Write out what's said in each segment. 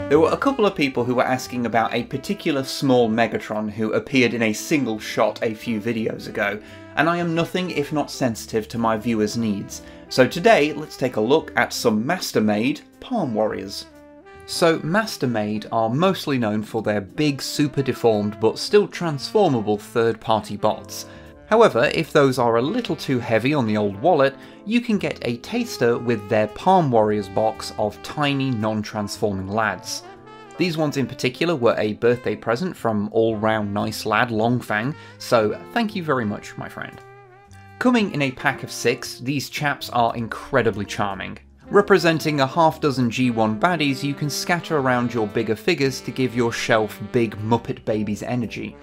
There were a couple of people who were asking about a particular small Megatron who appeared in a single shot a few videos ago, and I am nothing if not sensitive to my viewers' needs. So today, let's take a look at some master-made Palm Warriors. So master-made are mostly known for their big, super deformed but still transformable third-party bots. However, if those are a little too heavy on the old wallet, you can get a taster with their Palm Warriors box of tiny non-transforming lads. These ones in particular were a birthday present from all-round nice lad Longfang, so thank you very much, my friend. Coming in a pack of 6, these chaps are incredibly charming. Representing a half dozen G1 baddies you can scatter around your bigger figures to give your shelf big Muppet babies energy.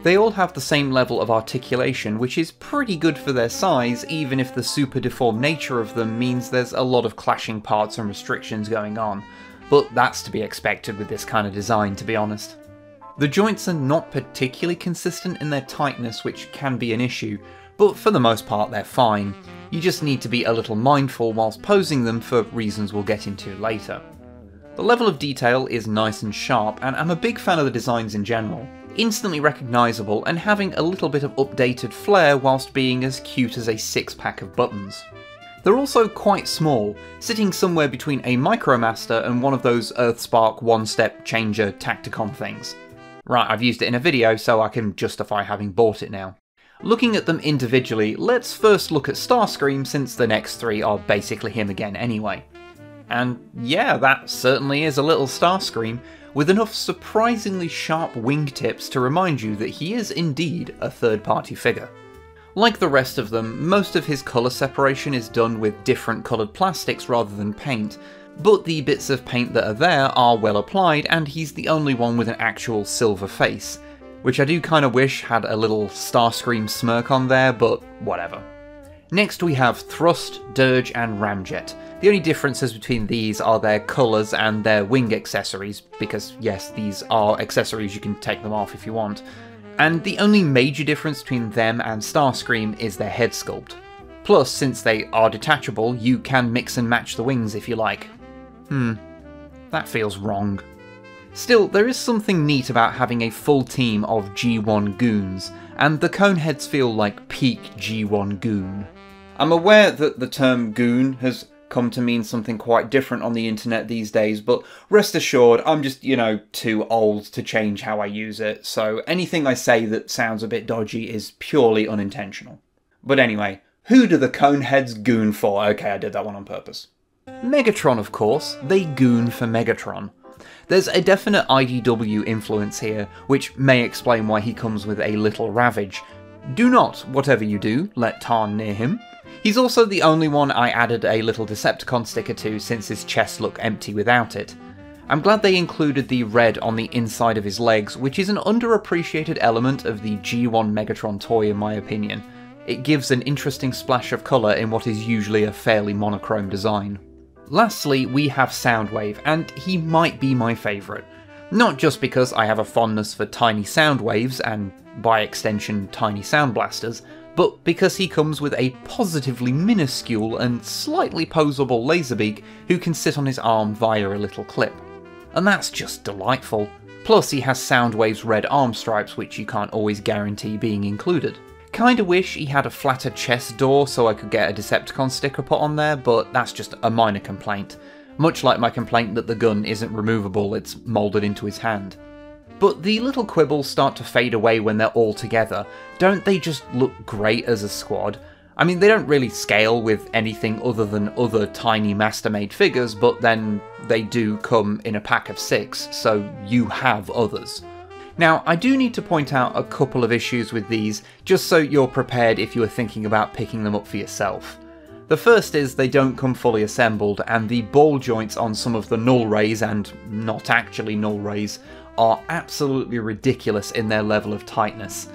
They all have the same level of articulation, which is pretty good for their size, even if the super deformed nature of them means there's a lot of clashing parts and restrictions going on. But that's to be expected with this kind of design, to be honest. The joints are not particularly consistent in their tightness, which can be an issue, but for the most part they're fine. You just need to be a little mindful whilst posing them for reasons we'll get into later. The level of detail is nice and sharp, and I'm a big fan of the designs in general. Instantly recognisable and having a little bit of updated flair whilst being as cute as a 6-pack of buttons. They're also quite small, sitting somewhere between a Micromaster and one of those Earthspark one-step changer Tacticon things. Right, I've used it in a video so I can justify having bought it now. Looking at them individually, let's first look at Starscream since the next 3 are basically him again anyway. And yeah, that certainly is a little Starscream, with enough surprisingly sharp wingtips to remind you that he is indeed a third-party figure. Like the rest of them, most of his colour separation is done with different coloured plastics rather than paint, but the bits of paint that are there are well applied, and he's the only one with an actual silver face, which I do kind of wish had a little Starscream smirk on there, but whatever. Next we have Thrust, Dirge and Ramjet. The only differences between these are their colours and their wing accessories, because yes, these are accessories, you can take them off if you want. And the only major difference between them and Starscream is their head sculpt. Plus, since they are detachable, you can mix and match the wings if you like. That feels wrong. Still, there is something neat about having a full team of G1 goons, and the Coneheads feel like peak G1 goon. I'm aware that the term goon has come to mean something quite different on the internet these days, but rest assured, I'm just, too old to change how I use it, so anything I say that sounds a bit dodgy is purely unintentional. But anyway, who do the Coneheads goon for? Okay, I did that one on purpose. Megatron, of course. They goon for Megatron. There's a definite IDW influence here, which may explain why he comes with a little Ravage. Do not, whatever you do, let Tarn near him. He's also the only one I added a little Decepticon sticker to since his chests look empty without it. I'm glad they included the red on the inside of his legs, which is an underappreciated element of the G1 Megatron toy in my opinion. It gives an interesting splash of colour in what is usually a fairly monochrome design. Lastly, we have Soundwave, and he might be my favourite. Not just because I have a fondness for tiny sound waves, and by extension tiny sound blasters, but because he comes with a positively minuscule and slightly poseable Laserbeak who can sit on his arm via a little clip. And that's just delightful. Plus he has Soundwave's red arm stripes, which you can't always guarantee being included. Kinda wish he had a flatter chest door so I could get a Decepticon sticker put on there, but that's just a minor complaint. Much like my complaint that the gun isn't removable, it's moulded into his hand. But the little quibbles start to fade away when they're all together. Don't they just look great as a squad? I mean, they don't really scale with anything other than other tiny master-made figures, but then they do come in a pack of 6, so you have others. Now, I do need to point out a couple of issues with these, just so you're prepared if you are thinking about picking them up for yourself. The first is they don't come fully assembled, and the ball joints on some of the null rays, and not actually null rays, are absolutely ridiculous in their level of tightness.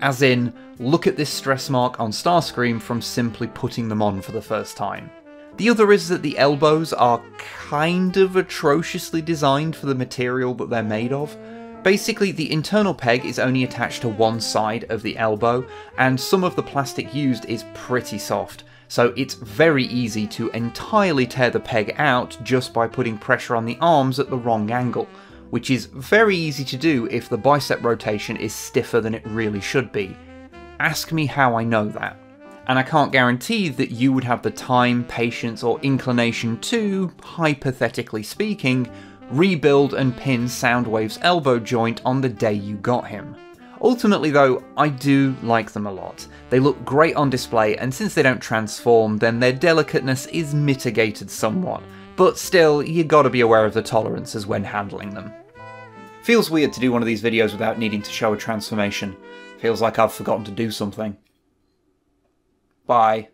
As in, look at this stress mark on Starscream from simply putting them on for the first time. The other is that the elbows are kind of atrociously designed for the material that they're made of. Basically, the internal peg is only attached to one side of the elbow, and some of the plastic used is pretty soft, so it's very easy to entirely tear the peg out just by putting pressure on the arms at the wrong angle, which is very easy to do if the bicep rotation is stiffer than it really should be. Ask me how I know that. And I can't guarantee that you would have the time, patience, or inclination to, hypothetically speaking, rebuild and pin Soundwave's elbow joint on the day you got him. Ultimately though, I do like them a lot. They look great on display, and since they don't transform, then their delicateness is mitigated somewhat. But still, you gotta be aware of the tolerances when handling them. Feels weird to do one of these videos without needing to show a transformation. Feels like I've forgotten to do something. Bye.